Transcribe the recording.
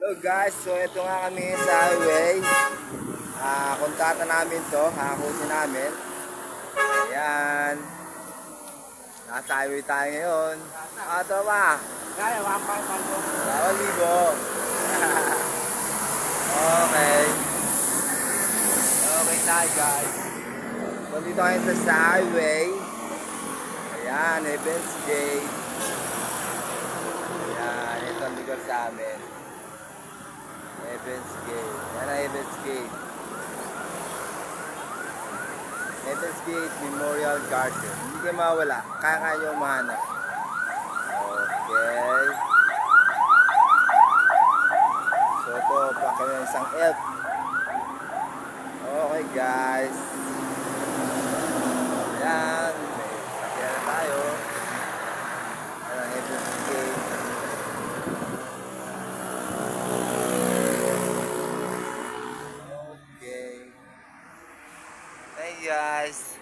Hello guys, so ito nga kami sa highway. Kontata namin to, hakutin namin. Ayan. Nasa highway tayo ngayon. Ito ba? Kaya, 1.5 po. 2,000. Okay. Okay tayo guys. So dito kayo sa highway. Ayan, Evans Gate. Ayan, ito ang lugar sa amin. Evans Gate. Yan ang Evans Gate. Evans Gate Memorial Garden. Hindi kayo mawala. Kaya nyo mahanap. Okay. So ito, pa kami ng isang elf. Okay guys. Ayan. May sakyan na tayo. Yan ang Evans Gate. Okay. Hey guys.